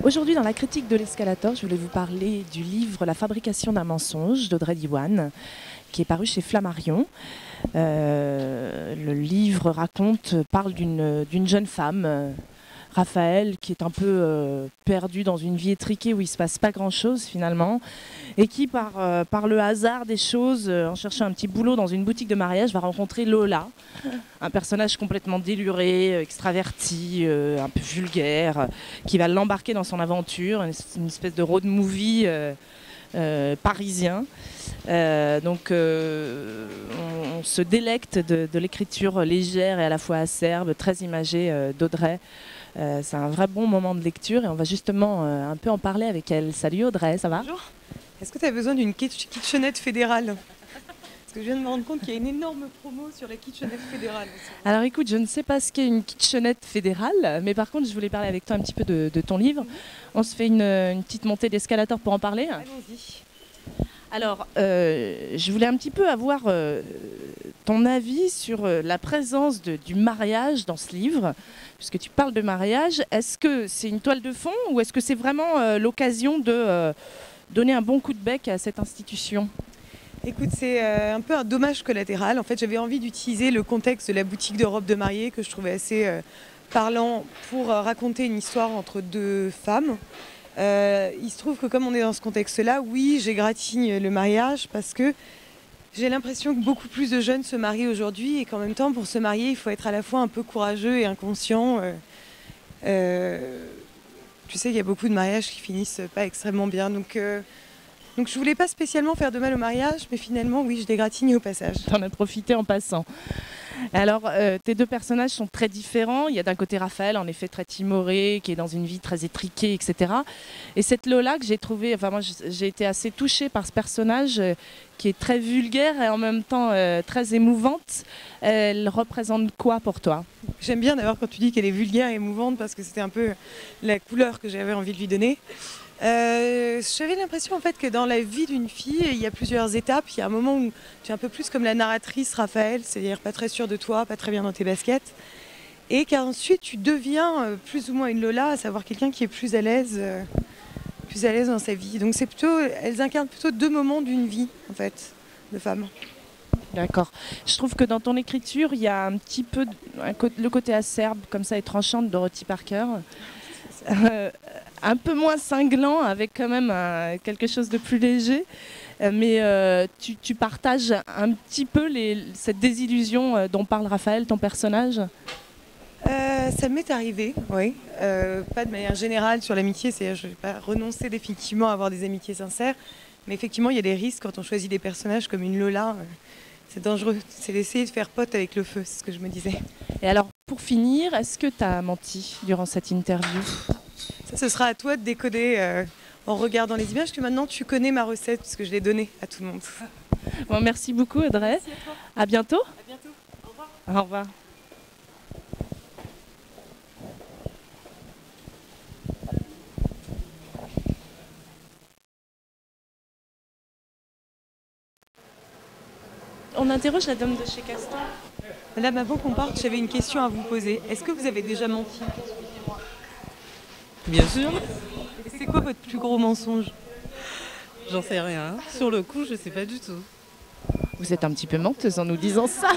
Aujourd'hui, dans la critique de l'escalator, je voulais vous parler du livre La fabrication d'un mensonge d'Audrey Diwan, qui est paru chez Flammarion. Le livre parle d'une jeune femme, Raphaël, qui est un peu perdue dans une vie étriquée où il ne se passe pas grand-chose finalement, et qui, par le hasard des choses, en cherchant un petit boulot dans une boutique de mariage, va rencontrer Lola, un personnage complètement déluré, extraverti, un peu vulgaire, qui va l'embarquer dans son aventure, une espèce de road movie parisien. On se délecte de l'écriture légère et à la fois acerbe, très imagée d'Audrey. C'est un vrai bon moment de lecture et on va justement un peu en parler avec elle. Salut Audrey, ça va? Bonjour. Est-ce que tu as besoin d'une kitchenette fédérale? Parce que je viens de me rendre compte qu'il y a une énorme promo sur la kitchenette fédérale. Alors écoute, je ne sais pas ce qu'est une kitchenette fédérale, mais par contre je voulais parler avec toi un petit peu de ton livre. On se fait une petite montée d'escalator pour en parler. Allons-y. Alors, je voulais un petit peu avoir ton avis sur la présence du mariage dans ce livre, puisque tu parles de mariage. Est-ce que c'est une toile de fond ou est-ce que c'est vraiment l'occasion de donner un bon coup de bec à cette institution? Écoute, c'est un peu un dommage collatéral. En fait, j'avais envie d'utiliser le contexte de la boutique de robes de mariée que je trouvais assez parlant pour raconter une histoire entre deux femmes. Il se trouve que comme on est dans ce contexte-là, oui, j'égratigne le mariage parce que j'ai l'impression que beaucoup plus de jeunes se marient aujourd'hui et qu'en même temps, pour se marier, il faut être à la fois un peu courageux et inconscient. Tu sais qu'il y a beaucoup de mariages qui finissent pas extrêmement bien. Donc je voulais pas spécialement faire de mal au mariage, mais finalement, oui, je l'égratigne au passage. T'en as profité en passant. Alors, tes deux personnages sont très différents. Il y a d'un côté Raphaël, en effet très timoré, qui est dans une vie très étriquée, etc. Et cette Lola que j'ai trouvée, enfin moi j'ai été assez touchée par ce personnage qui est très vulgaire et en même temps très émouvante. Elle représente quoi pour toi? J'aime bien d'ailleurs quand tu dis qu'elle est vulgaire et émouvante parce que c'était un peu la couleur que j'avais envie de lui donner. J'avais l'impression en fait que dans la vie d'une fille, il y a plusieurs étapes. Il y a un moment où tu es un peu plus comme la narratrice Raphaël, c'est-à-dire pas très sûre de toi, pas très bien dans tes baskets. Et qu'ensuite tu deviens plus ou moins une Lola, à savoir quelqu'un qui est plus à l'aise dans sa vie. Donc c'est plutôt, elles incarnent plutôt deux moments d'une vie en fait, de femme. D'accord. Je trouve que dans ton écriture, il y a un petit peu le côté acerbe, comme ça, et tranchant de Dorothy Parker. Un peu moins cinglant, avec quand même quelque chose de plus léger. Mais tu partages un petit peu cette désillusion dont parle Raphaël, ton personnage? Ça m'est arrivé, oui. Pas de manière générale sur l'amitié, c'est-à-dire je ne vais pas renoncer définitivement à avoir des amitiés sincères. Mais effectivement, il y a des risques quand on choisit des personnages comme une Lola. C'est dangereux, c'est d'essayer de faire pote avec le feu, c'est ce que je me disais. Et alors, pour finir, est-ce que tu as menti durant cette interview? Ça, ce sera à toi de décoder en regardant les images, que maintenant tu connais ma recette, puisque je l'ai donnée à tout le monde. Bon, merci beaucoup Audrey. Merci à toi. À bientôt. À bientôt. Au revoir. Au revoir. On interroge la dame de chez Castor. Madame, avant qu'on parte, j'avais une question à vous poser. Est-ce que vous avez déjà menti? Bien sûr, Et c'est quoi votre plus gros mensonge? j'en sais rien. Sur le coup, je sais pas du tout. Vous êtes un petit peu menteuse en nous disant ça.